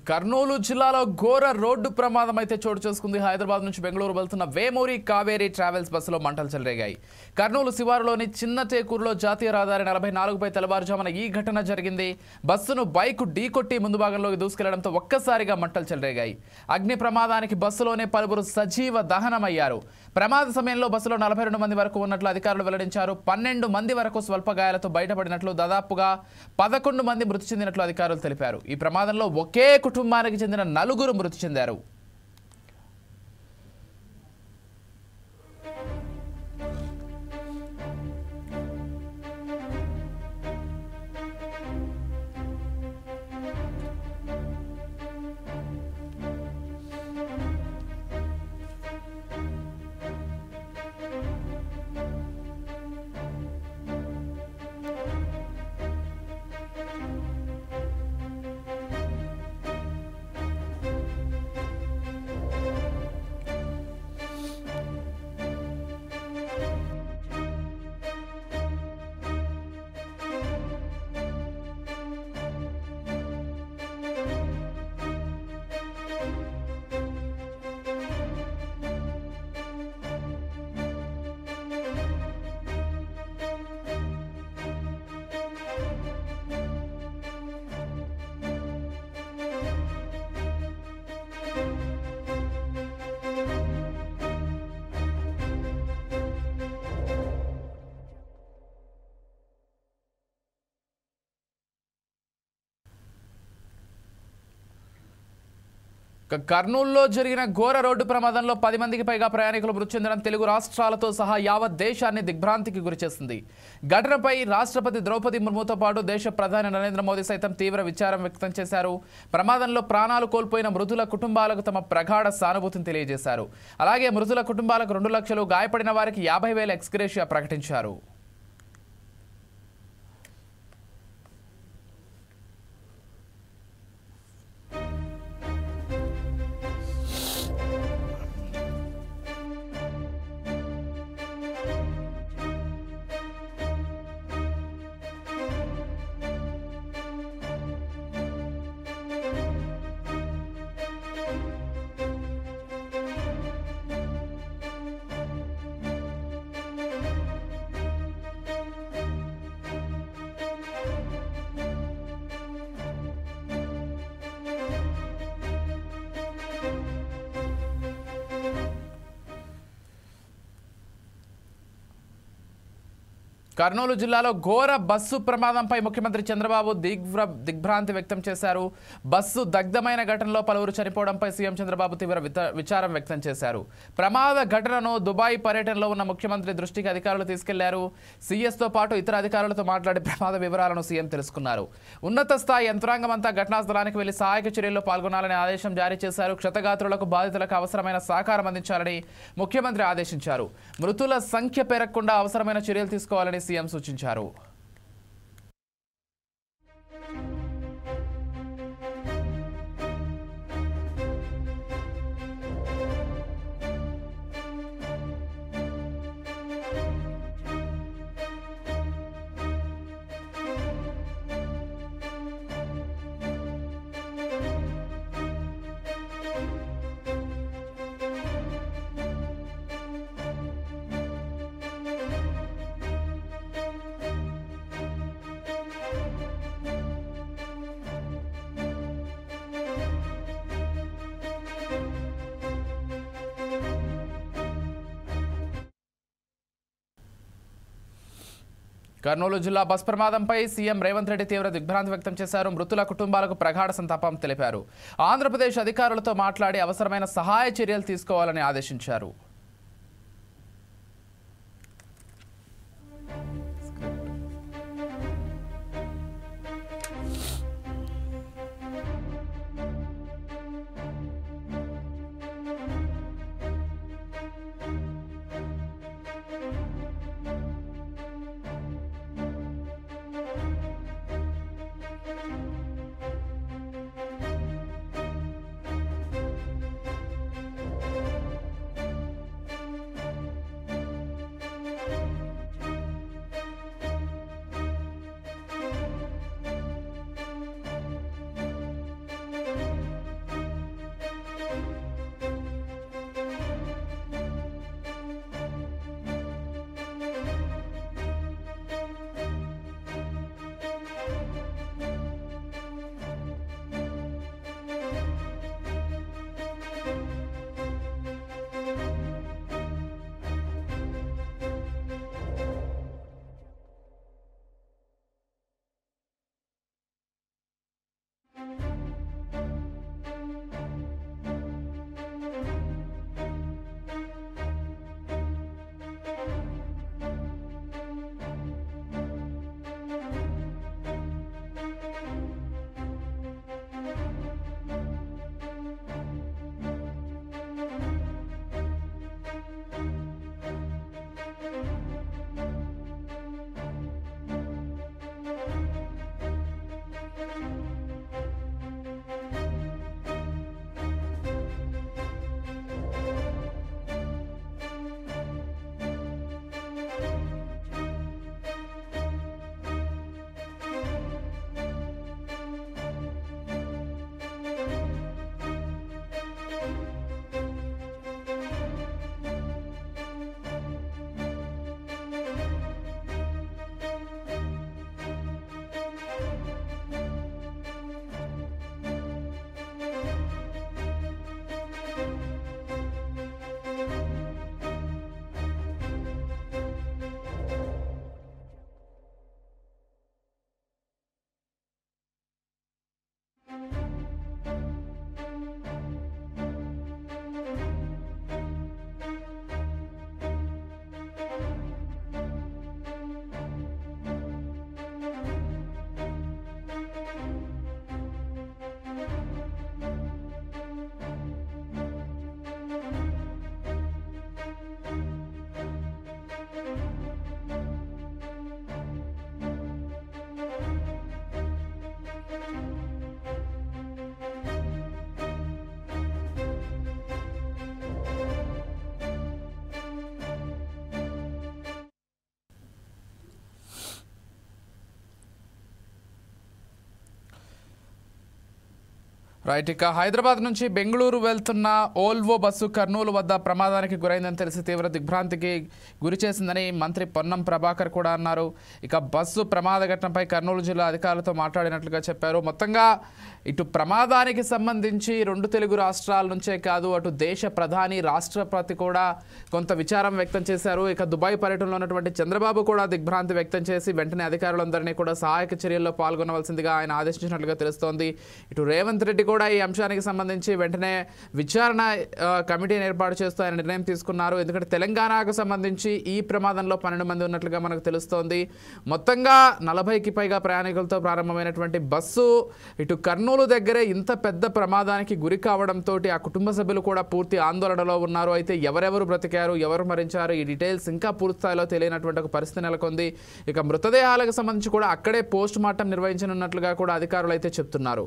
కర్నూలు జిల్లాలో ఘోర రోడ్డు ప్రమాదం అయితే చోటు చేసుకుంది. హైదరాబాద్ నుంచి బెంగళూరు వెళ్తున్న వేమూరి కావేరీ ట్రావెల్స్ బస్సులో మంటలు చెలరేగాయి. కర్నూలు శివారులోని చిన్న టేకూరులో జాతీయ రహదారి 44పై తెల్లవారుజామున ఈ ఘటన జరిగింది. బస్సును బైక్ ఢీకొట్టి ముందు భాగంలోకి దూసుకెళ్లడంతో ఒక్కసారిగా మంటలు చెలరేగాయి. అగ్ని ప్రమాదానికి బస్సులోనే పలువురు సజీవ దహనమయ్యారు. ప్రమాద సమయంలో బస్సులో 42 మంది వరకు ఉన్నట్లు అధికారులు వెల్లడించారు. 12 మంది వరకు స్వల్ప గాయాలతో బయటపడినట్లు, దాదాపుగా 11 మంది మృతి చెందినట్లు అధికారులు తెలిపారు. ఈ ప్రమాదంలో ఒకే కుటుంబానికి చెందిన 4 మృతి చెందారు. కర్నూలులో జరిగిన ఘోర రోడ్డు ప్రమాదంలో 10 మందికి పైగా ప్రయాణికులు మృతి చెందడం తెలుగు రాష్ట్రాలతో సహా యావత్ దేశాన్ని దిగ్భ్రాంతికి గురిచేసింది. ఘటనపై రాష్ట్రపతి ద్రౌపది ముర్ముతో పాటు దేశ ప్రధాని నరేంద్ర మోదీ సైతం తీవ్ర విచారం వ్యక్తం చేశారు. ప్రమాదంలో ప్రాణాలు కోల్పోయిన మృతుల కుటుంబాలకు తమ ప్రగాఢ సానుభూతిని తెలియజేశారు. అలాగే మృతుల కుటుంబాలకు 2 లక్షలు, గాయపడిన వారికి 50,000 ఎక్స్గ్రేషియా ప్రకటించారు. కర్నూలు జిల్లాలో ఘోర బస్సు ప్రమాదంపై ముఖ్యమంత్రి చంద్రబాబు దిగ్భ్రాంతి వ్యక్తం చేశారు. బస్సు దగ్ధమైన ఘటనలో పలువురు చనిపోవడంపై సీఎం చంద్రబాబు తీవ్ర విచారం వ్యక్తం చేశారు. ప్రమాద ఘటనను దుబాయ్ పర్యటనలో ఉన్న ముఖ్యమంత్రి దృష్టికి అధికారులు తీసుకెళ్లారు. సీఎస్తో పాటు ఇతర అధికారులతో మాట్లాడి ప్రమాద వివరాలను సీఎం తెలుసుకున్నారు. ఉన్నత స్థాయి యంత్రాంగం అంతా ఘటనా స్థలానికి వెళ్లి సహాయక చర్యల్లో పాల్గొనాలని ఆదేశం జారీ చేశారు. క్షతగాత్రులకు, బాధితులకు అవసరమైన సహకారం అందించాలని ముఖ్యమంత్రి ఆదేశించారు. మృతుల సంఖ్య పెరగకుండా అవసరమైన చర్యలు తీసుకోవాలని సీఎం సూచించారు. కర్నూలు జిల్లా బస్ ప్రమాదంపై సీఎం రేవంత్ రెడ్డి తీవ్ర దిగ్భ్రాంతి వ్యక్తం చేశారు. మృతుల కుటుంబాలకు ప్రగాఢ సంతాపం తెలిపారు. ఆంధ్రప్రదేశ్ అధికారులతో మాట్లాడి అవసరమైన సహాయ చర్యలు తీసుకోవాలని ఆదేశించారు. రైట్. ఇక హైదరాబాద్ నుంచి బెంగళూరు వెళ్తున్న ఓల్వో బస్సు కర్నూలు వద్ద ప్రమాదానికి గురైందని తెలిసి తీవ్ర దిగ్భ్రాంతికి గురి చేసిందని మంత్రి పొన్నం ప్రభాకర్ కూడా అన్నారు. ఇక బస్సు ప్రమాద ఘటనపై కర్నూలు జిల్లా అధికారులతో మాట్లాడినట్లుగా చెప్పారు. మొత్తంగా ఇటు ప్రమాదానికి సంబంధించి రెండు తెలుగు రాష్ట్రాల నుంచే కాదు, అటు దేశ ప్రధాని రాష్ట్రపతి కూడా కొంత విచారం వ్యక్తం చేశారు. ఇక దుబాయ్ పర్యటనలో ఉన్నటువంటి చంద్రబాబు కూడా దిగ్భ్రాంతి వ్యక్తం చేసి వెంటనే అధికారులందరినీ కూడా సహాయక చర్యల్లో పాల్గొనవలసిందిగా ఆయన ఆదేశించినట్లుగా తెలుస్తోంది. ఇటు రేవంత్ రెడ్డి కూడా ఈ అంశానికి సంబంధించి వెంటనే విచారణ కమిటీని ఏర్పాటు చేస్తూ ఆయన నిర్ణయం తీసుకున్నారు. ఎందుకంటే తెలంగాణకు సంబంధించి ఈ ప్రమాదంలో 12 మంది ఉన్నట్లుగా మనకు తెలుస్తోంది. మొత్తంగా 40కి పైగా ప్రయాణికులతో ప్రారంభమైనటువంటి బస్సు ఇటు కర్నూలు దగ్గరే ఇంత పెద్ద ప్రమాదానికి గురి కావడంతో ఆ కుటుంబ సభ్యులు కూడా పూర్తి ఆందోళనలో ఉన్నారు. అయితే ఎవరెవరు బ్రతికారు, ఎవరు మరించారు, ఈ డీటెయిల్స్ ఇంకా పూర్తి స్థాయిలో తెలియనటువంటి ఒక పరిస్థితి నెలకొంది. ఇక మృతదేహాలకు సంబంధించి కూడా అక్కడే పోస్ట్ మార్టం నిర్వహించనున్నట్లుగా కూడా అధికారులు అయితే చెప్తున్నారు.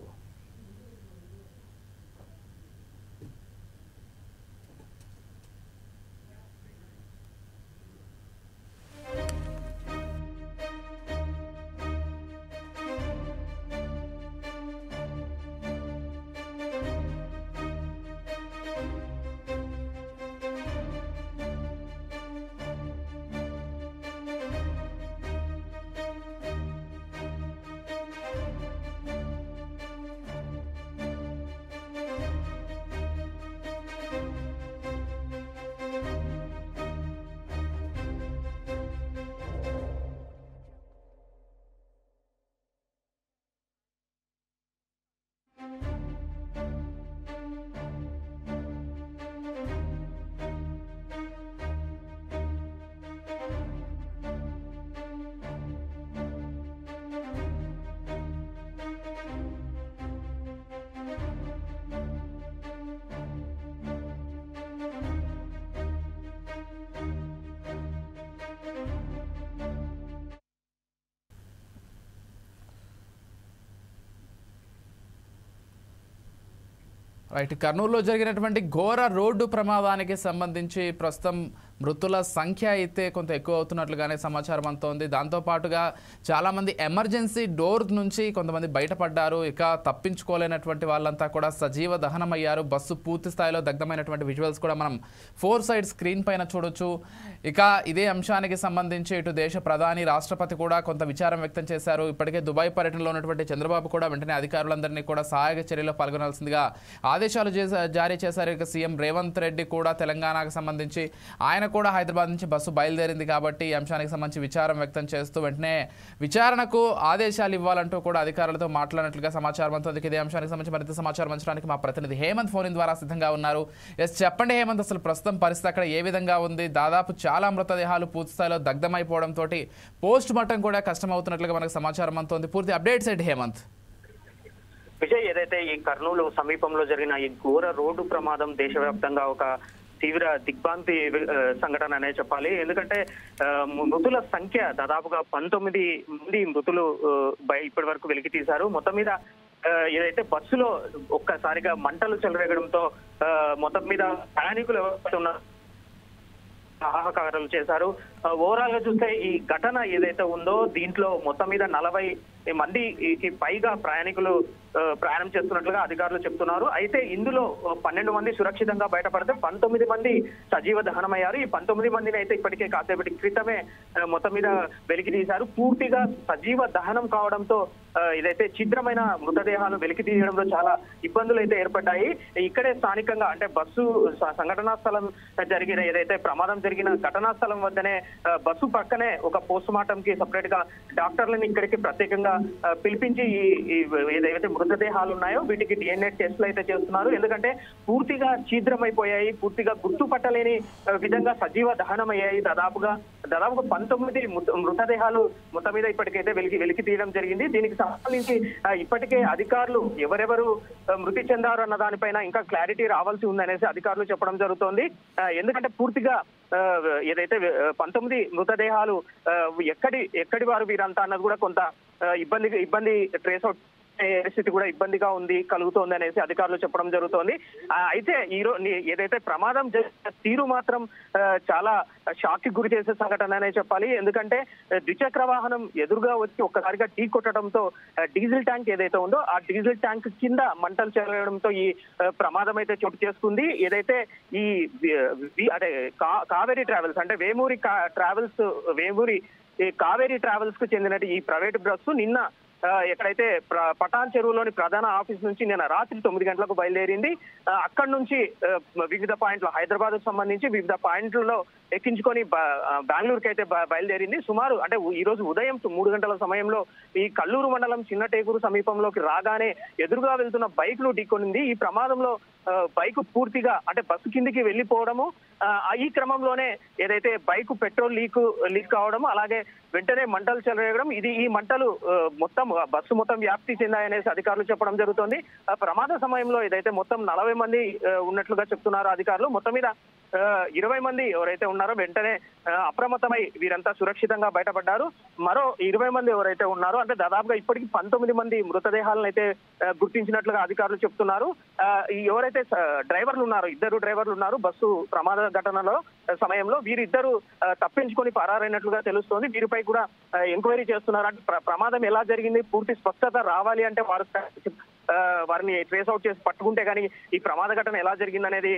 రైట్. కర్నూలులో జరిగినటువంటి ఘోర రోడ్డు ప్రమాదానికి సంబంధించి ప్రస్తుతం మృతుల సంఖ్య అయితే కొంత ఎక్కువ అవుతున్నట్లుగానే సమాచారం అంతోంది. దాంతోపాటుగా చాలామంది ఎమర్జెన్సీ డోర్ నుంచి కొంతమంది బయటపడ్డారు. ఇక తప్పించుకోలేనటువంటి వాళ్ళంతా కూడా సజీవ దహనమయ్యారు. బస్సు పూర్తి స్థాయిలో దగ్ధమైనటువంటి విజువల్స్ కూడా మనం 4 సైడ్ స్క్రీన్ పైన చూడొచ్చు. ఇక ఇదే అంశానికి సంబంధించి ఇటు దేశ ప్రధాని రాష్ట్రపతి కూడా కొంత విచారం వ్యక్తం చేశారు. ఇప్పటికే దుబాయ్ పర్యటనలో ఉన్నటువంటి చంద్రబాబు కూడా వెంటనే అధికారులందరినీ కూడా సహాయక చర్యలో పాల్గొనాల్సిందిగా ఆదేశాలు జారీ చేశారు. ఇక సీఎం రేవంత్ రెడ్డి కూడా తెలంగాణకు సంబంధించి ఆయన కూడా హైదరాబాద్ నుంచి బస్సు బయలుదేరింది కాబట్టి ఈ అంశానికి సంబంధించి విచారం వ్యక్తం చేస్తూ వెంటనే విచారణకు ఆదేశాలు ఇవ్వాలంటూ కూడా అధికారులతో మాట్లాడినట్లుగా సమాచారం అంతోంది. ఇదే అంశానికి సంబంధించి మరింత సమాచారం అంచడానికి మా ప్రతినిధి హేమంత్ ఫోన్ ద్వారా సిద్ధంగా ఉన్నారు. ఎస్, చెప్పండి హేమంత్, అసలు ప్రస్తుతం పరిస్థితి అక్కడ ఏ విధంగా ఉంది? దాదాపు చాలా మృతదేహాలు పూర్తి స్థాయిలో దగ్ధమైపోవడంతో పోస్ట్ మార్టం కూడా కష్టమవుతున్నట్లుగా మనకు సమాచారం అంతోంది. పూర్తి అప్డేట్స్ ఏంటి హేమంత్? విజయ్, ఏదైతే ఈ కర్నూలు సమీపంలో జరిగిన ఈ ఘోర రోడ్డు ప్రమాదం దేశవ్యాప్తంగా ఒక తీవ్ర దిగ్భ్రాంతి సంఘటన అనే చెప్పాలి. ఎందుకంటే మృతుల సంఖ్య దాదాపుగా 19 మంది మృతులు ఇప్పటి వరకు వెలికి తీశారు. మొత్తం మీద ఏదైతే బస్సులో ఒక్కసారిగా మంటలు చెలరేగడంతో మొత్తం మీద ప్రయాణికులు ఎవరైతే ఉన్నారు హాహాకారాలు చేశారు. ఓవరాల్ గా చూస్తే ఈ ఘటన ఏదైతే ఉందో దీంట్లో మొత్తం మీద 40 మందికి పైగా ప్రయాణికులు ప్రయాణం చేస్తున్నట్లుగా అధికారులు చెప్తున్నారు. అయితే ఇందులో 12 మంది సురక్షితంగా బయటపడితే 19 మంది సజీవ దహనమయ్యారు. ఈ 19 మందిని అయితే ఇప్పటికే కాసేపటి క్రితమే మొత్తం మీద వెలికి తీశారు. పూర్తిగా సజీవ దహనం కావడంతో ఇదైతే ఛిద్రమైన మృతదేహాలు వెలికి తీయడంలో చాలా ఇబ్బందులు అయితే ఏర్పడ్డాయి. ఇక్కడే స్థానికంగా అంటే బస్సు సంఘటనా స్థలం జరిగిన ఏదైతే ప్రమాదం జరిగిన ఘటనా స్థలం వద్దనే బస్సు పక్కనే ఒక పోస్ట్ మార్టం కి సపరేట్ గా డాక్టర్లను ఇక్కడికి ప్రత్యేకంగా పిలిపించి ఏదైతే మృతదేహాలు ఉన్నాయో వీటికి DNA టెస్టులు అయితే చేస్తున్నారు. ఎందుకంటే పూర్తిగా ఛిద్రమైపోయాయి, పూర్తిగా గుర్తుపట్టలేని విధంగా సజీవ దహనమయ్యాయి. దాదాపుగా 19 మృతదేహాలు మొత్తం మీద ఇప్పటికైతే వెలికి తీయడం జరిగింది. దీనికి సంబంధించి ఇప్పటికే అధికారులు ఎవరెవరు మృతి చెందారు అన్న దానిపైన ఇంకా క్లారిటీ రావాల్సి ఉందనేసి అధికారులు చెప్పడం జరుగుతోంది. ఎందుకంటే పూర్తిగా ఏదైతే 19 మృతదేహాలు ఎక్కడి వారు వీరంతా అన్నది కూడా కొంత ఇబ్బంది ట్రేస్ అవుట్ పరిస్థితి కూడా ఇబ్బందిగా ఉంది కలుగుతోంది అనేసి అధికారులు చెప్పడం జరుగుతోంది. అయితే ఏదైతే ప్రమాదం జరిగిన తీరు మాత్రం చాలా షాక్ కి గురి చేసే సంఘటన అనే చెప్పాలి. ఎందుకంటే ద్విచక్ర వాహనం ఎదురుగా వచ్చి ఒక్కసారిగా ఢీ కొట్టడంతో డీజిల్ ట్యాంక్ ఏదైతే ఉందో ఆ డీజిల్ ట్యాంక్ కింద మంటలు చెలగడంతో ఈ ప్రమాదం అయితే చోటు చేసుకుంది. ఏదైతే ఈ అంటే కావేరీ ట్రావెల్స్ అంటే వేమూరి కావేరీ ట్రావెల్స్ కు చెందిన ఈ ప్రైవేట్ బస్సు నిన్న ఎక్కడైతే పటాన్ చెరువులోని ప్రధాన ఆఫీస్ నుంచి నిన్న రాత్రి 9 గంటలకు బయలుదేరింది. అక్కడి నుంచి వివిధ పాయింట్లు హైదరాబాద్ కు సంబంధించి వివిధ పాయింట్లలో ఎక్కించుకొని బెంగళూరుకి అయితే బయలుదేరింది. సుమారు అంటే ఈ రోజు ఉదయం 3 గంటల సమయంలో ఈ కల్లూరు మండలం చిన్నటేకూరు సమీపంలోకి రాగానే ఎదురుగా వెళ్తున్న బైక్ ను ఢీకొనింది. ఈ ప్రమాదంలో బైక్ పూర్తిగా అంటే బస్సు కిందికి వెళ్లిపోవడము, ఈ క్రమంలోనే ఏదైతే బైక్ పెట్రోల్ లీక్ కావడం, అలాగే వెంటనే మంటలు చెలరేగడం, ఈ మంటలు మొత్తం బస్సు మొత్తం వ్యాప్తి చెందాయనేసి అధికారులు చెప్పడం జరుగుతోంది. ప్రమాద సమయంలో ఏదైతే మొత్తం 40 మంది ఉన్నట్లుగా చెప్తున్నారు అధికారులు. మొత్తం మీద 20 మంది ఎవరైతే ఉన్నారో వెంటనే అప్రమత్తమై వీరంతా సురక్షితంగా బయటపడ్డారు. మరో 20 మంది ఎవరైతే ఉన్నారో అంటే దాదాపుగా ఇప్పటికి 19 మంది మృతదేహాలను అయితే గుర్తించినట్లుగా అధికారులు చెప్తున్నారు. ఎవరైతే డ్రైవర్లు ఉన్నారో 2 డ్రైవర్లు ఉన్నారు బస్సు ప్రమాద ఘటనలో సమయంలో, వీరిద్దరూ తప్పించుకొని పరారైనట్లుగా తెలుస్తోంది. వీరిపై కూడా ఎంక్వైరీ చేస్తున్నారు. అంటే ప్రమాదం ఎలా జరిగింది పూర్తి స్పష్టత రావాలి అంటే వారిని ట్రేస్ అవుట్ చేసి పట్టుకుంటే కానీ ఈ ప్రమాద ఘటన ఎలా జరిగింది అనేది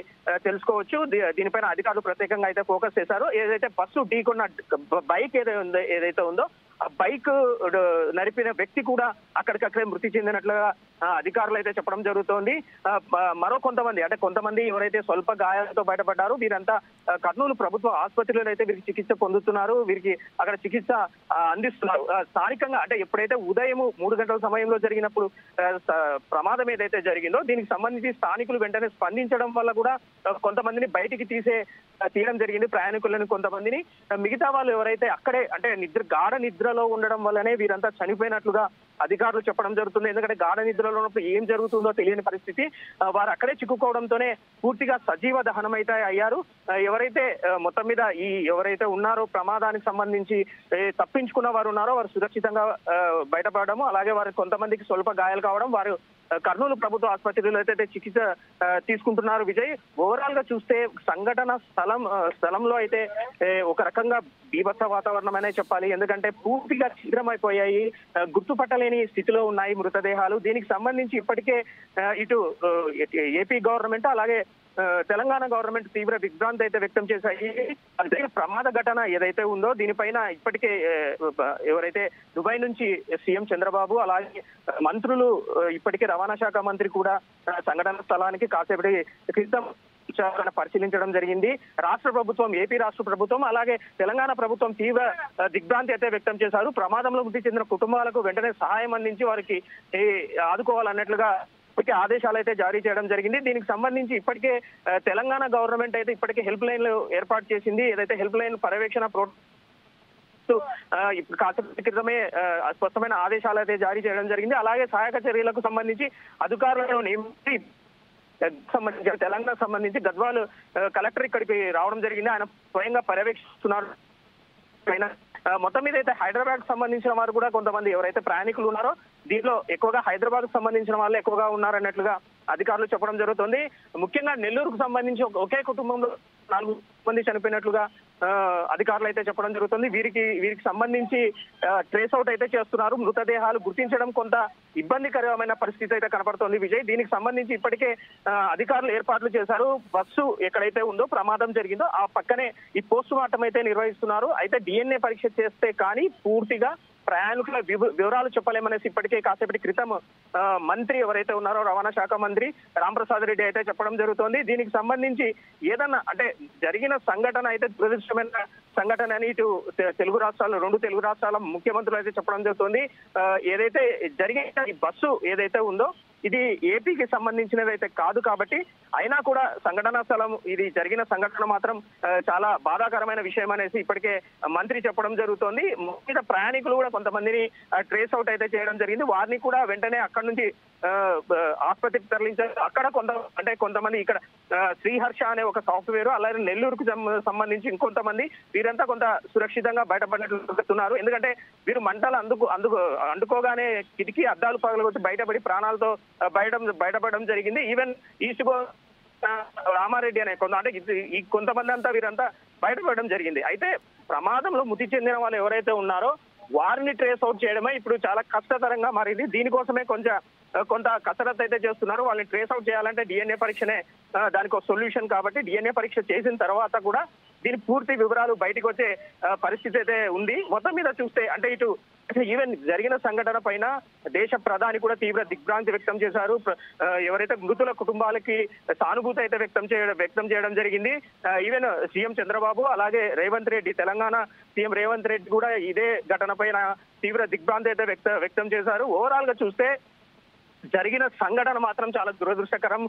తెలుసుకోవచ్చు. దీనిపైన అధికారులు ప్రత్యేకంగా అయితే ఫోకస్ చేశారు. ఏదైతే బస్సు ఢీకొన్న బైక్ ఏదైతే ఉందో ఆ బైక్ నడిపిన వ్యక్తి కూడా అక్కడికక్కడే మృతి చెందినట్లుగా అధికారులు అయితే చెప్పడం జరుగుతోంది. మరో కొంతమంది ఎవరైతే స్వల్ప గాయాలతో బయటపడ్డారో వీరంతా కర్నూలు ప్రభుత్వ ఆసుపత్రిలో అయితే వీరికి చికిత్స పొందుతున్నారు. వీరికి అక్కడ చికిత్స అందిస్తున్నారు. స్థానికంగా అంటే ఎప్పుడైతే ఉదయం 3 గంటల సమయంలో జరిగినప్పుడు ప్రమాదం ఏదైతే జరిగిందో దీనికి సంబంధించి స్థానికులు వెంటనే స్పందించడం వల్ల కూడా కొంతమందిని బయటికి తీయడం జరిగింది, ప్రయాణికులను కొంతమందిని. మిగతా వాళ్ళు ఎవరైతే అక్కడే అంటే గాఢ నిద్రలో ఉండడం వల్లనే వీరంతా చనిపోయినట్లుగా అధికారులు చెప్పడం జరుగుతుంది. ఎందుకంటే గాఢ నిద్రలో ఉన్నప్పుడు ఏం జరుగుతుందో తెలియని పరిస్థితి. వారు అక్కడే చిక్కుకోవడంతోనే పూర్తిగా సజీవ దహనం అయితే అయ్యారు. ఎవరైతే మొత్తం మీద ఎవరైతే ఉన్నారో ప్రమాదానికి సంబంధించి తప్పించుకున్న వారు ఉన్నారో వారు సురక్షితంగా బయటపడము, అలాగే వారు కొంతమందికి స్వల్ప గాయాలు కావడం, వారు కర్నూలు ప్రభుత్వ ఆసుపత్రిలో అయితే చికిత్స తీసుకుంటున్నారు. విజయ్, ఓవరాల్ గా చూస్తే సంఘటన స్థలంలో అయితే ఒక రకంగా బీభత్స వాతావరణం అనే చెప్పాలి. ఎందుకంటే పూర్తిగా ఛిద్రమైపోయాయి, గుర్తుపట్టలేని స్థితిలో ఉన్నాయి మృతదేహాలు. దీనికి సంబంధించి ఇప్పటికే ఇటు ఏపీ గవర్నమెంట్ అలాగే తెలంగాణ గవర్నమెంట్ తీవ్ర దిగ్భ్రాంతి అయితే వ్యక్తం చేశాయి. ప్రమాద ఘటన ఏదైతే ఉందో దీనిపైన ఇప్పటికే ఎవరైతే దుబాయ్ నుంచి సీఎం చంద్రబాబు అలాగే మంత్రులు ఇప్పటికే రవాణా శాఖ మంత్రి కూడా సంఘటన స్థలానికి కాసేపటి క్రితం పరిశీలించడం జరిగింది. ఏపీ రాష్ట్ర ప్రభుత్వం అలాగే తెలంగాణ ప్రభుత్వం తీవ్ర దిగ్భ్రాంతి అయితే వ్యక్తం చేశారు. ప్రమాదంలో మృతి చెందిన కుటుంబాలకు వెంటనే సహాయం అందించి వారికి ఆదుకోవాలన్నట్లుగా ఇప్పటికే ఆదేశాలు అయితే జారీ చేయడం జరిగింది. దీనికి సంబంధించి ఇప్పటికే తెలంగాణ గవర్నమెంట్ అయితే ఇప్పటికే హెల్ప్ లైన్లు ఏర్పాటు చేసింది. ఏదైతే హెల్ప్ లైన్ పర్యవేక్షణ ఇప్పుడు కాసేపటి క్రితమే స్పష్టమైన ఆదేశాలు అయితే జారీ చేయడం జరిగింది. అలాగే సహాయక చర్యలకు సంబంధించి అధికారులను నియమించి తెలంగాణ సంబంధించి గద్వాల్ కలెక్టర్ ఇక్కడికి రావడం జరిగింది. ఆయన స్వయంగా పర్యవేక్షిస్తున్నారు. మొత్తం మీద అయితే హైదరాబాద్ కు సంబంధించిన వారు కూడా కొంతమంది ఎవరైతే ప్రయాణికులు ఉన్నారో దీంట్లో ఎక్కువగా హైదరాబాద్ కు సంబంధించిన వాళ్ళు ఎక్కువగా ఉన్నారన్నట్లుగా అధికారులు చెప్పడం జరుగుతుంది. ముఖ్యంగా నెల్లూరుకు సంబంధించి ఒకే కుటుంబంలో 4 మంది చనిపోయినట్లుగా అధికారులు అయితే చెప్పడం జరుగుతుంది. వీరికి సంబంధించి ట్రేస్ అవుట్ అయితే చేస్తున్నారు. మృతదేహాలు గుర్తించడం కొంత ఇబ్బందికరమైన పరిస్థితి అయితే కనపడుతోంది. విజయ్, దీనికి సంబంధించి ఇప్పటికే అధికారులు ఏర్పాట్లు చేశారు. బస్సు ఎక్కడైతే ఉందో ప్రమాదం జరిగిందో ఆ పక్కనే ఈ పోస్ట్ మార్టం అయితే నిర్వహిస్తున్నారు. అయితే DNA పరీక్ష చేస్తే కానీ పూర్తిగా ప్రయాణికుల వివరాలు చెప్పలేమనేసి ఇప్పటికే కాసేపటి క్రితం మంత్రి ఎవరైతే ఉన్నారో రవాణా శాఖ మంత్రి రాంప్రసాద్ రెడ్డి అయితే చెప్పడం జరుగుతోంది. దీనికి సంబంధించి ఏదన్నా అంటే జరిగిన సంఘటన అయితే దురదృష్టమైన సంఘటన అని ఇటు 2 తెలుగు రాష్ట్రాల ముఖ్యమంత్రులు అయితే చెప్పడం జరుగుతుంది. ఏదైతే జరిగిన ఈ బస్సు ఏదైతే ఉందో ఇది ఏపీకి సంబంధించినదైతే కాదు కాబట్టి అయినా కూడా సంఘటనా స్థలం ఇది జరిగిన సంఘటన మాత్రం చాలా బాధాకరమైన విషయం అనేసి ఇప్పటికే మంత్రి చెప్పడం జరుగుతోంది. ముఖ్యంగా ప్రయాణికులు కూడా కొంతమందిని ట్రేస్ అవుట్ అయితే చేయడం జరిగింది. వారిని కూడా వెంటనే అక్కడి నుంచి ఆసుపత్రికి తరలించారు. అక్కడ కొంతమంది ఇక్కడ శ్రీహర్ష అనే ఒక సాఫ్ట్వేర్, అలాగే నెల్లూరుకు సంబంధించి ఇంకొంతమంది వీరంతా కొంత సురక్షితంగా బయటపడినట్లు చెప్తున్నారు. ఎందుకంటే వీరు మంటలు అందుకోగానే కిటికీ అద్దాలు పగలగొట్టి బయటపడి ప్రాణాలతో బయటపడడం జరిగింది. ఈవెన్ ఈస్ట్ రామారెడ్డి అనే కొంతమంది అంతా వీరంతా బయటపడడం జరిగింది. అయితే ప్రమాదంలో మృతి చెందిన వాళ్ళు ఎవరైతే ఉన్నారో వారిని ట్రేస్ అవుట్ చేయడమే ఇప్పుడు చాలా కష్టతరంగా మారింది. దీనికోసమే కొంత కసరత్తు అయితే చేస్తున్నారు. వాళ్ళని ట్రేస్ అవుట్ చేయాలంటే డిఎన్ఏ పరీక్షనే దానికి ఒక సొల్యూషన్. కాబట్టి డిఎన్ఏ పరీక్ష చేసిన తర్వాత కూడా దీని పూర్తి వివరాలు బయటకు వచ్చే పరిస్థితి అయితే ఉంది. మొత్తం మీద చూస్తే అంటే ఇటు ఈవెన్ జరిగిన సంఘటన పైన దేశ ప్రధాని కూడా తీవ్ర దిగ్భ్రాంతి వ్యక్తం చేశారు. ఎవరైతే మృతుల కుటుంబాలకి సానుభూతి అయితే వ్యక్తం చేయడం జరిగింది. ఈవెన్ సీఎం చంద్రబాబు అలాగే రేవంత్ రెడ్డి, తెలంగాణ సీఎం రేవంత్ రెడ్డి కూడా ఇదే ఘటన పైన తీవ్ర దిగ్భ్రాంతి అయితే వ్యక్తం చేశారు. ఓవరాల్ గా చూస్తే జరిగిన సంఘటన మాత్రం చాలా దురదృష్టకరం,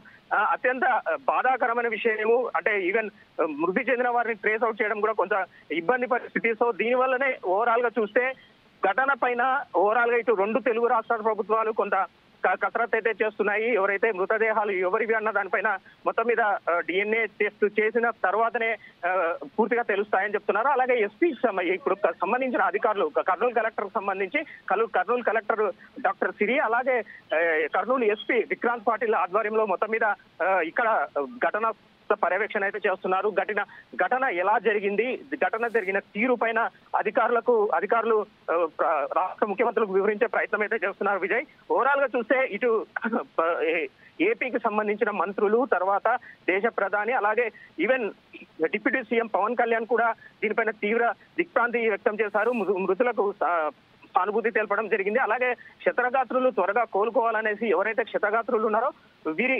అత్యంత బాధాకరమైన విషయము. అంటే ఈవెన్ మృతి చెందిన వారిని ట్రేస్ అవుట్ చేయడం కూడా కొంత ఇబ్బంది పరిస్థితి. సో దీని వల్లనే ఓవరాల్ గా చూస్తే ఘటన పైన ఓవరాల్ గా ఇటు రెండు తెలుగు రాష్ట్రాల ప్రభుత్వాలు కొంత కసరత్తు అయితే చేస్తున్నాయి. ఎవరైతే మృతదేహాలు ఎవరివి అన్న దానిపైన మొత్తం మీద డిఎన్ఏ టెస్ట్ చేసిన తర్వాతనే పూర్తిగా తెలుస్తాయని చెప్తున్నారు. అలాగే ఎస్పీ ఇప్పుడు సంబంధించిన అధికారులు కర్నూలు కలెక్టర్ సంబంధించి కర్నూలు కలెక్టర్ డాక్టర్ సిరి, అలాగే కర్నూలు ఎస్పీ విక్రాంత్ పాటిల్ ఆధ్వర్యంలో మొత్తం మీద ఇక్కడ ఘటన పర్యవేక్షణ అయితే చేస్తున్నారు. ఘటన ఎలా జరిగింది, ఘటన జరిగిన తీరు పైన అధికారులు రాష్ట్ర ముఖ్యమంత్రులకు వివరించే ప్రయత్నం అయితే చేస్తున్నారు. విజయ్, ఓవరాల్ గా చూస్తే ఇటు ఏపీకి సంబంధించిన మంత్రులు, తర్వాత దేశ ప్రధాని, అలాగే even deputy CM Pawan Kalyan కూడా దీనిపైన తీవ్ర దిగ్భ్రాంతి వ్యక్తం చేశారు. మృతులకు సానుభూతి తెలపడం జరిగింది. అలాగే క్షతగాత్రులు త్వరగా కోలుకోవాలనేసి ఎవరైతే క్షతగాత్రులు ఉన్నారో వీరి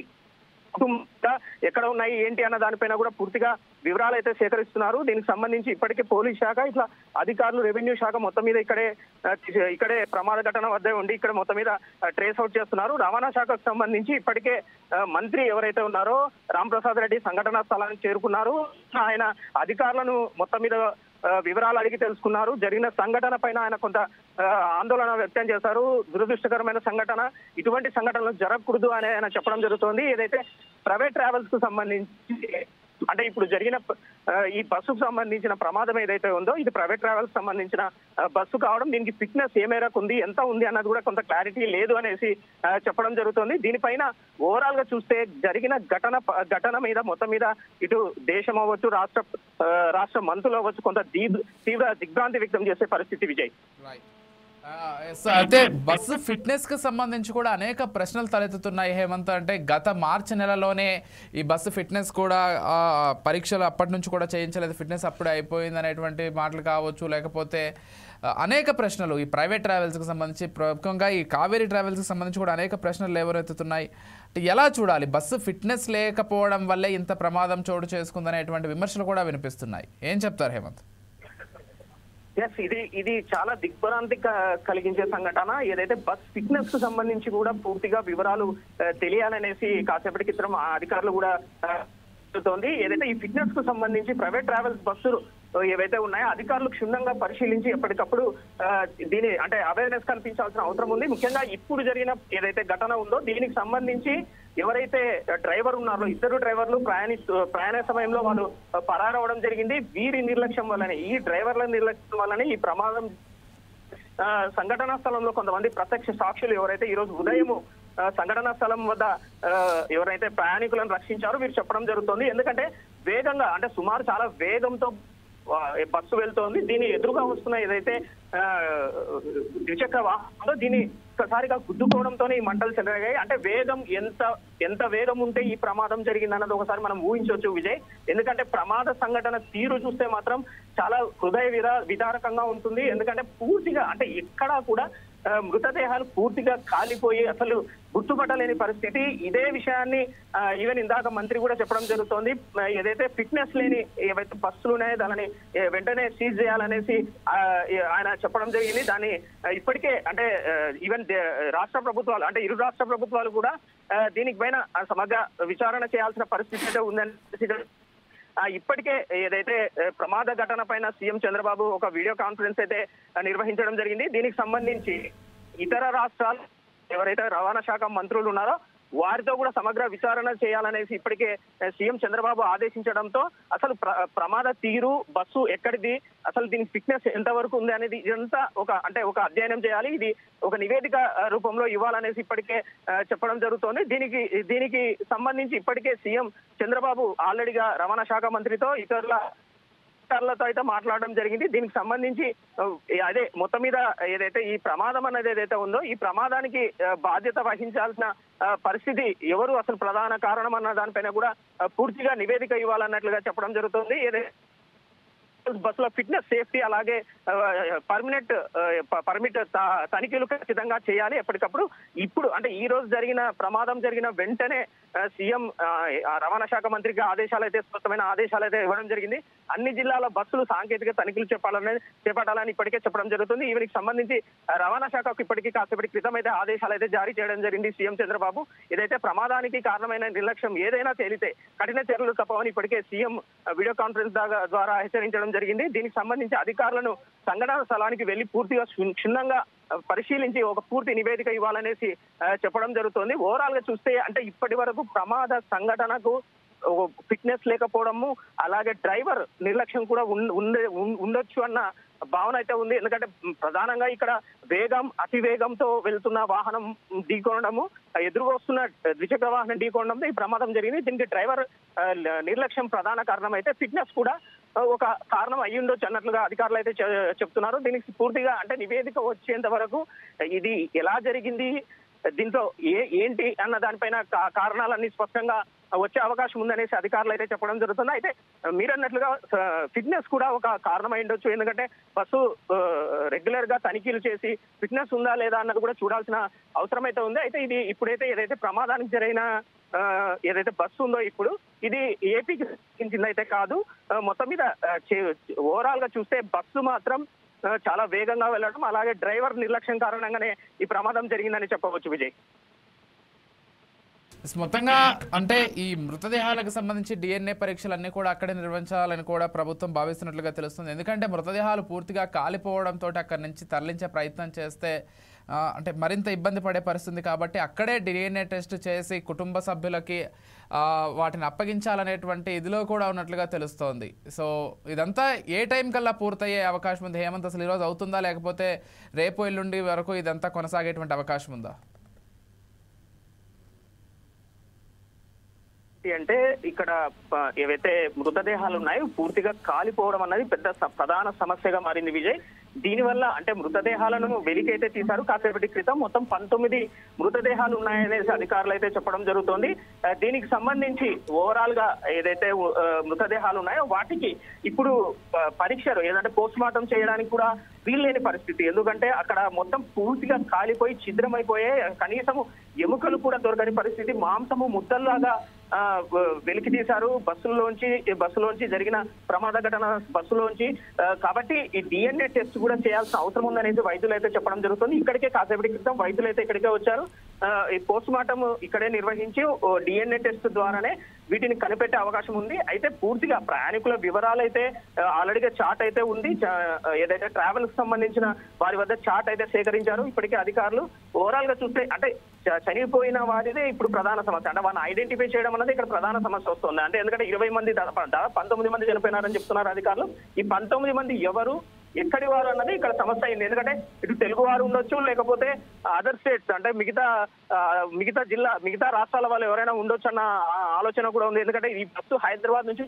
ఎక్కడ ఉన్నాయి ఏంటి అన్న దానిపైన కూడా పూర్తిగా వివరాలు అయితే సేకరిస్తున్నారు. దీనికి సంబంధించి ఇప్పటికే పోలీస్ శాఖ, ఇట్లా అధికారులు, రెవెన్యూ శాఖ మొత్తం మీద ఇక్కడే ప్రమాద ఘటన వద్ద ఉండి ఇక్కడ మొత్తం మీద ట్రేస్ అవుట్ చేస్తున్నారు. రవాణా శాఖకు సంబంధించి ఇప్పటికే మంత్రి ఎవరైతే ఉన్నారో రాంప్రసాద్ రెడ్డి సంఘటనా స్థలానికి చేరుకున్నారు. ఆయన అధికారులను మొత్తం మీద వివరాలు అడిగి తెలుసుకున్నారు. జరిగిన సంఘటన పైన ఆయన కొంత ఆందోళన వ్యక్తం చేశారు. దురదృష్టకరమైన సంఘటన, ఇటువంటి సంఘటనలు జరగకూడదు అని ఆయన చెప్పడం జరుగుతోంది. ఏదైతే ప్రైవేట్ ట్రావెల్స్ కు సంబంధించి అంటే ఇప్పుడు జరిగిన ఈ బస్సుకు సంబంధించిన ప్రమాదం ఏదైతే ఉందో ఇది ప్రైవేట్ ట్రావెల్స్ సంబంధించిన బస్సు కావడం, దీనికి ఫిట్నెస్ ఏ మేరకు ఉంది, ఎంత ఉంది అన్నది కూడా కొంత క్లారిటీ లేదు అనేసి చెప్పడం జరుగుతుంది. దీనిపైన ఓవరాల్ గా చూస్తే జరిగిన ఘటన మీద మొత్తం మీద ఇటు దేశం అవ్వచ్చు, రాష్ట్ర మంత్రులు అవ్వచ్చు కొంత తీవ్ర దిగ్భ్రాంతి వ్యక్తం చేసే పరిస్థితి. విజయ్, అయితే బస్సు ఫిట్నెస్ కి సంబంధించి కూడా అనేక ప్రశ్నలు తలెత్తుతున్నాయి హేమంత్. అంటే గత మార్చి నెలలోనే ఈ బస్సు ఫిట్నెస్ కూడా పరీక్షలు అప్పటి నుంచి కూడా చేయించలేదు, ఫిట్నెస్ అప్పుడే అయిపోయింది అనేటువంటి మాటలు కావచ్చు, లేకపోతే అనేక ప్రశ్నలు ఈ ప్రైవేట్ ట్రావెల్స్కి సంబంధించి, ముఖ్యంగా ఈ కావేరీ ట్రావెల్స్కి సంబంధించి కూడా అనేక ప్రశ్నలు లేవనెత్తుతున్నాయి. ఎలా చూడాలి, బస్సు ఫిట్నెస్ లేకపోవడం వల్లే ఇంత ప్రమాదం చోటు చేసుకుందనేటువంటి విమర్శలు కూడా వినిపిస్తున్నాయి. ఏం చెప్తారు హేమంత్? ఎస్, ఇది చాలా దిగ్భ్రాంతి కలిగించే సంఘటన. ఏదైతే బస్ ఫిట్నెస్ కు సంబంధించి కూడా పూర్తిగా వివరాలు తెలియాలనేసి కాసేపటి క్రితం అధికారులు కూడా చెబుతోంది. ఏదైతే ఈ ఫిట్నెస్ కు సంబంధించి ప్రైవేట్ ట్రావెల్స్ బస్సులు ఏవైతే ఉన్నాయో అధికారులు క్షుణ్ణంగా పరిశీలించి ఎప్పటికప్పుడు దీని అంటే అవేర్నెస్ కల్పించాల్సిన అవసరం ఉంది. ముఖ్యంగా ఇప్పుడు జరిగిన ఏదైతే ఘటన ఉందో దీనికి సంబంధించి ఎవరైతే డ్రైవర్ ఉన్నారో ఇద్దరు డ్రైవర్లు ప్రయాణ సమయంలో వాళ్ళు పరారవడం జరిగింది. వీరి నిర్లక్ష్యం వల్లనే, ఈ డ్రైవర్ల నిర్లక్ష్యం వల్లనే ఈ ప్రమాదం. సంఘటనా స్థలంలో కొంతమంది ప్రత్యక్ష సాక్షులు ఎవరైతే ఈ రోజు ఉదయం సంఘటనా స్థలం వద్ద ఎవరైతే ప్రయాణికులను రక్షించారో వీరు చెప్పడం జరుగుతుంది. ఎందుకంటే వేగంగా అంటే సుమారు చాలా వేగంతో బస్సు వెళ్తోంది. దీని ఎదురుగా వస్తున్న ఏదైతే ద్విచక్ర వాహనంలో దీని ఒక్కసారిగా గుద్దుకోవడంతోనే ఈ మంటలు చెలరేగాయి. అంటే వేగం ఎంత వేగం ఉంటే ఈ ప్రమాదం జరిగింది అన్నది ఒకసారి మనం ఊహించవచ్చు విజయ్. ఎందుకంటే ప్రమాద సంఘటన తీరు చూస్తే మాత్రం చాలా హృదయ విదారకంగా ఉంటుంది. ఎందుకంటే పూర్తిగా అంటే ఎక్కడా కూడా మృతదేహాలు పూర్తిగా కాలిపోయి అసలు గుర్తుపట్టలేని పరిస్థితి. ఇదే విషయాన్ని ఈవెన్ ఇందాక మంత్రి కూడా చెప్పడం జరుగుతోంది. ఏదైతే ఫిట్నెస్ లేని ఏవైతే బస్సులు ఉన్నాయో దానిని వెంటనే సీజ్ చేయాలనేసి ఆయన చెప్పడం జరిగింది. దాన్ని ఇప్పటికే అంటే ఈవెన్ రాష్ట్ర ప్రభుత్వాలు అంటే ఇరు రాష్ట్ర ప్రభుత్వాలు కూడా దీనికి పైన సమగ్ర విచారణ చేయాల్సిన పరిస్థితి అయితే ఉందని ఇప్పటికే ఏదైతే ప్రమాద ఘటన పైన సీఎం చంద్రబాబు ఒక వీడియో కాన్ఫరెన్స్ అయితే నిర్వహించడం జరిగింది. దీనికి సంబంధించి ఇతర రాష్ట్రాలు ఎవరైతే రవాణా శాఖ మంత్రులు ఉన్నారో వారితో కూడా సమగ్ర విచారణ చేయాలనేసి ఇప్పటికే సీఎం చంద్రబాబు ఆదేశించడంతో అసలు ప్రమాద తీరు, బస్సు ఎక్కడిది, అసలు దీని ఫిట్నెస్ ఎంతవరకు ఉంది అనేది ఇదంతా ఒక అధ్యయనం చేయాలి. ఇది ఒక నివేదిక రూపంలో ఇవ్వాలనేసి ఇప్పటికే చెప్పడం జరుగుతోంది. దీనికి సంబంధించి ఇప్పటికే సీఎం చంద్రబాబు ఆల్రెడీగా రవాణా శాఖ మంత్రితో అధికారులతో అయితే మాట్లాడడం జరిగింది. దీనికి సంబంధించి అదే మొత్తం మీద ఏదైతే ఈ ప్రమాదం అనేది ఏదైతే ఉందో ఈ ప్రమాదానికి బాధ్యత వహించాల్సిన పరిస్థితి ఎవరు, అసలు ప్రధాన కారణం అన్న దానిపైన కూడా పూర్తిగా నివేదిక ఇవ్వాలన్నట్లుగా చెప్పడం జరుగుతుంది. బస్సుల ఫిట్నెస్, సేఫ్టీ అలాగే పర్మిట్ తనిఖీలు ఖచ్చితంగా చేయాలి ఎప్పటికప్పుడు. ఇప్పుడు అంటే ఈ రోజు ప్రమాదం జరిగిన వెంటనే సీఎం రవాణా శాఖ మంత్రికి స్పష్టమైన ఆదేశాలు అయితే ఇవ్వడం జరిగింది. అన్ని జిల్లాల బస్సులు సాంకేతిక తనిఖీలు చేపట్టాలని ఇప్పటికే చెప్పడం జరుగుతుంది. వీరికి సంబంధించి రవాణా శాఖకు ఇప్పటికీ కాసేపటి క్రితం అయితే ఆదేశాలు అయితే జారీ చేయడం జరిగింది సీఎం చంద్రబాబు. ఏదైతే ప్రమాదానికి కారణమైన నిర్లక్ష్యం ఏదైనా తేలితే కఠిన చర్యలు తప్పవని ఇప్పటికే సీఎం వీడియో కాన్ఫరెన్స్ ద్వారా హెచ్చరించడం జరిగింది. దీనికి సంబంధించి అధికారులను సంఘటన స్థలానికి వెళ్లి పూర్తిగా క్షుణ్ణంగా పరిశీలించి ఒక పూర్తి నివేదిక ఇవ్వాలనేసి చెప్పడం జరుగుతుంది. ఓవరాల్ గా చూస్తే అంటే ఇప్పటి వరకు ప్రమాద సంఘటనకు ఫిట్నెస్ లేకపోవడము, అలాగే డ్రైవర్ నిర్లక్ష్యం కూడా ఉండొచ్చు అన్న భావన అయితే ఉంది. ఎందుకంటే ప్రధానంగా ఇక్కడ అతి వేగంతో వెళ్తున్న వాహనం ఢీకొనడము, ఎదురుగా వస్తున్న ద్విచక్ర వాహనం ఢీకొనడంతో ఈ ప్రమాదం జరిగింది. దీనికి డ్రైవర్ నిర్లక్ష్యం ప్రధాన కారణం అయితే ఫిట్నెస్ కూడా ఒక కారణం అయ్యి ఉండొచ్చు అన్నట్లుగా అధికారులు అయితే చెప్తున్నారు. దీనికి పూర్తిగా అంటే నివేదిక వచ్చేంత వరకు ఇది ఎలా జరిగింది, దీంట్లో ఏంటి అన్న దానిపైన కారణాలన్నీ స్పష్టంగా వచ్చే అవకాశం ఉందనేసి అధికారులు అయితే చెప్పడం జరుగుతుంది. అయితే మీరన్నట్లుగా ఫిట్నెస్ కూడా ఒక కారణం అయి ఉండొచ్చు. ఎందుకంటే బస్సు రెగ్యులర్ గా తనిఖీలు చేసి ఫిట్నెస్ ఉందా లేదా అన్నది కూడా చూడాల్సిన అవసరం అయితే ఉంది. అయితే ఇది ఇప్పుడైతే ఏదైతే ప్రమాదానికి జరిగిన ఏదైతే బస్సు ఉందో ఇప్పుడు ఇది ఏపీకి సంబంధించింది అయితే కాదు. మొత్తం మీద ఓవరాల్ గా చూస్తే బస్సు మాత్రం చాలా వేగంగా వెళ్ళడం, అలాగే డ్రైవర్ నిర్లక్ష్యం కారణంగానే ఈ ప్రమాదం జరిగిందని చెప్పవచ్చు. విజయ్, మొత్తంగా అంటే ఈ మృతదేహాలకు సంబంధించి డిఎన్ఏ పరీక్షలన్నీ కూడా అక్కడే నిర్వహించాలని కూడా ప్రభుత్వం భావిస్తున్నట్లుగా తెలుస్తుంది. ఎందుకంటే మృతదేహాలు పూర్తిగా కాలిపోవడంతో అక్కడి నుంచి తరలించే ప్రయత్నం చేస్తే అంటే మరింత ఇబ్బంది పడే పరిస్థితి కాబట్టి అక్కడే డిఎన్ఏ టెస్ట్ చేసి కుటుంబ సభ్యులకి వాటిని అప్పగించాలనేటువంటి ఇదిలో కూడా ఉన్నట్లుగా తెలుస్తోంది. సో ఇదంతా ఏ టైం కల్లా పూర్తయ్యే అవకాశం ఉంది? హేమంత్, అసలు ఈరోజు అవుతుందా లేకపోతే రేపు ఎల్లుండి వరకు ఇదంతా కొనసాగేటువంటి అవకాశం ఉందా? అంటే ఇక్కడ ఏవైతే మృతదేహాలు ఉన్నాయో పూర్తిగా కాలిపోవడం అన్నది పెద్ద ప్రధాన సమస్యగా మారింది విజయ్. దీనివల్ల అంటే మృతదేహాలను వెలికైతే తీశారు. కాసేపటి క్రితం మొత్తం 19 మృతదేహాలు ఉన్నాయనేసి అధికారులు అయితే చెప్పడం జరుగుతోంది. దీనికి సంబంధించి ఓవరాల్ గా ఏదైతే మృతదేహాలు ఉన్నాయో వాటికి ఇప్పుడు పరీక్షలు ఏదంటే పోస్ట్ మార్టం చేయడానికి కూడా వీల్లేని పరిస్థితి. ఎందుకంటే అక్కడ మొత్తం పూర్తిగా కాలిపోయి ఛిద్రమైపోయే, కనీసం ఎముకలు కూడా దొరకని పరిస్థితి. మాంసము ముద్దల్లాగా వెలికి తీశారు బస్సులోంచి జరిగిన ప్రమాద ఘటన బస్సులోంచి. కాబట్టి ఈ డిఎన్ఏ టెస్ట్ కూడా చేయాల్సిన అవసరం ఉందనేసి వైద్యులు అయితే చెప్పడం జరుగుతుంది. ఇక్కడికే కాసేపటి క్రితం వైద్యులు అయితే ఇక్కడికే వచ్చారు. ఈ పోస్ట్ మార్టం ఇక్కడే నిర్వహించి డిఎన్ఏ టెస్ట్ ద్వారానే వీటిని కనిపెట్టే అవకాశం ఉంది. అయితే పూర్తిగా ప్రయాణికుల వివరాలు అయితే ఆల్రెడీగా చార్ట్ అయితే ఉంది. ఏదైతే ట్రావెల్ కి సంబంధించిన వారి వద్ద చార్ట్ అయితే సేకరించారు ఇప్పటికే అధికారులు. ఓవరాల్ గా చూస్తే అంటే చనిపోయిన వారిదే ఇప్పుడు ప్రధాన సమస్య. అంటే వాళ్ళని ఐడెంటిఫై చేయడం అనేది ఇక్కడ ప్రధాన సమస్య వస్తుంది. అంటే ఎందుకంటే 20 మంది 19 మంది చనిపోయినారని చెప్తున్నారు అధికారులు. ఈ 19 మంది ఎవరు, ఎక్కడి వారు అన్నది ఇక్కడ సమస్య అయింది. ఎందుకంటే ఇటు తెలుగు వారు ఉండొచ్చు, లేకపోతే అదర్ స్టేట్స్ అంటే మిగతా రాష్ట్రాల వాళ్ళు ఎవరైనా ఉండొచ్చు అన్న ఆలోచన కూడా ఉంది. ఎందుకంటే ఈ బస్సు హైదరాబాద్ నుంచి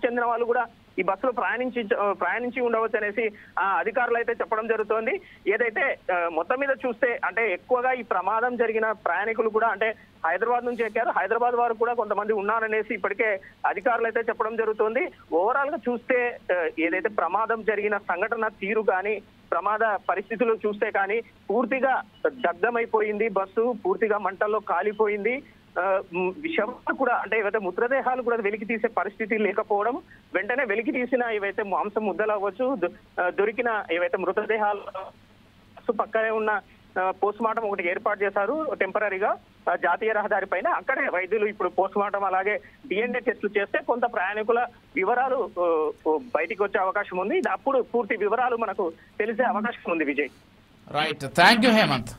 చెందిన వాళ్ళు కూడా ఈ బస్సులో ప్రయాణించి ఉండవచ్చు అనేసి అధికారులు అయితే చెప్పడం జరుగుతోంది. ఏదైతే మొత్తం మీద చూస్తే అంటే ఎక్కువగా ఈ ప్రమాదం జరిగిన ప్రయాణికులు కూడా అంటే హైదరాబాద్ నుంచి ఎక్కారు. హైదరాబాద్ వారు కూడా కొంతమంది ఉన్నారనేసి ఇప్పటికే అధికారులు అయితే చెప్పడం జరుగుతోంది. ఓవరాల్ గా చూస్తే ఏదైతే ప్రమాదం జరిగిన సంఘటన తీరు కానీ ప్రమాద పరిస్థితులు చూస్తే కానీ పూర్తిగా దగ్ధమైపోయింది బస్సు, పూర్తిగా మంటల్లో కాలిపోయింది. శవాలు కూడా అంటే ఏవైతే మృతదేహాలు కూడా వెలికి తీసే పరిస్థితి లేకపోవడం, వెంటనే వెలికి తీసిన ఏవైతే మాంసం ముద్దలు అవ్వచ్చు, దొరికిన ఏవైతే మృతదేహాలు పక్కనే ఉన్న పోస్ట్ మార్టం ఒకటి ఏర్పాటు చేశారు టెంపరీగా జాతీయ రహదారి పైన. అక్కడే వైద్యులు ఇప్పుడు పోస్ట్ మార్టం అలాగే డిఎన్ఏ టెస్టులు చేస్తే కొంత ప్రయాణికుల వివరాలు బయటికి వచ్చే అవకాశం ఉంది. అప్పుడు పూర్తి వివరాలు మనకు తెలిసే అవకాశం ఉంది. Vijay, right, thank you Hemanth.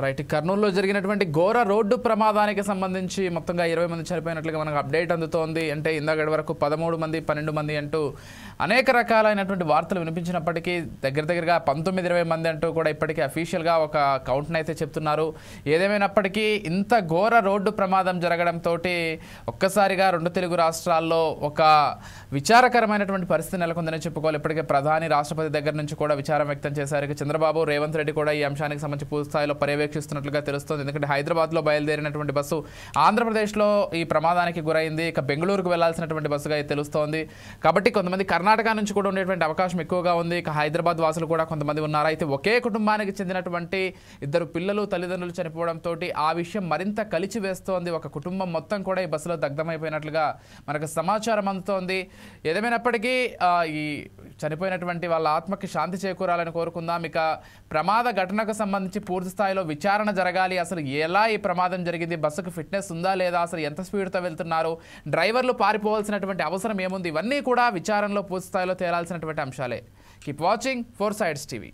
Right. కర్నూలులో జరిగినటువంటి ఘోర రోడ్డు ప్రమాదానికి సంబంధించి మొత్తంగా 20 మంది చనిపోయినట్లుగా మనకు అప్డేట్ అందుతోంది. అంటే ఇందాకటి వరకు 13 మంది 12 మంది అంటూ అనేక రకాలైనటువంటి వార్తలు వినిపించినప్పటికీ దగ్గరగా 19-20 మంది అంటూ కూడా ఇప్పటికీ అఫీషియల్గా ఒక కౌంట్ని అయితే చెప్తున్నారు. ఏదేమైనప్పటికీ ఇంత ఘోర రోడ్డు ప్రమాదం జరగడంతో ఒక్కసారిగా 2 తెలుగు రాష్ట్రాల్లో ఒక విచారకరమైనటువంటి పరిస్థితి నెలకొందని చెప్పుకోవాలి. ఇప్పటికే ప్రధాని రాష్ట్రపతి దగ్గర నుంచి కూడా విచారం వ్యక్తం చేశారు. ఇక చంద్రబాబు రేవంత్ రెడ్డి కూడా ఈ అంశానికి సంబంధించి పూర్తి స్థాయిలో పర్యవేక్షిస్తున్నట్లుగా తెలుస్తోంది. ఎందుకంటే హైదరాబాద్లో బయలుదేరినటువంటి బస్సు ఆంధ్రప్రదేశ్లో ఈ ప్రమాదానికి గురైంది. ఇక బెంగళూరుకు వెళ్లాల్సినటువంటి బస్సుగా తెలుస్తోంది. కాబట్టి కొంతమంది కర్ణాటక నుంచి కూడా ఉండేటువంటి అవకాశం ఎక్కువగా ఉంది. ఇక హైదరాబాద్ వాసులు కూడా కొంతమంది ఉన్నారు. అయితే ఒకే కుటుంబానికి చెందినటువంటి 2 పిల్లలు తల్లిదండ్రులు చనిపోవడంతో ఆ విషయం మరింత కలిచి వేస్తోంది. ఒక కుటుంబం మొత్తం కూడా ఈ బస్సులో దగ్ధమైపోయినట్లుగా మనకు సమాచారం అందుతోంది. ఏదేమైనప్పటికీ ఈ చనిపోయినటువంటి వాళ్ళ ఆత్మకి శాంతి చేకూరాలని కోరుకుందాం. ఇక ప్రమాద ఘటనకు సంబంధించి పూర్తి స్థాయిలో విచారణ జరగాలి. అసలు ఎలా ఈ ప్రమాదం జరిగింది, బస్సుకు ఫిట్నెస్ ఉందా లేదా, అసలు ఎంత స్పీడ్తో వెళ్తున్నారు, డ్రైవర్లు పారిపోవాల్సినటువంటి అవసరం ఏముంది, ఇవన్నీ కూడా విచారణలో పూర్తి స్థాయిలో తేలాల్సినటువంటి అంశాలే. Keep watching 4 Sides TV.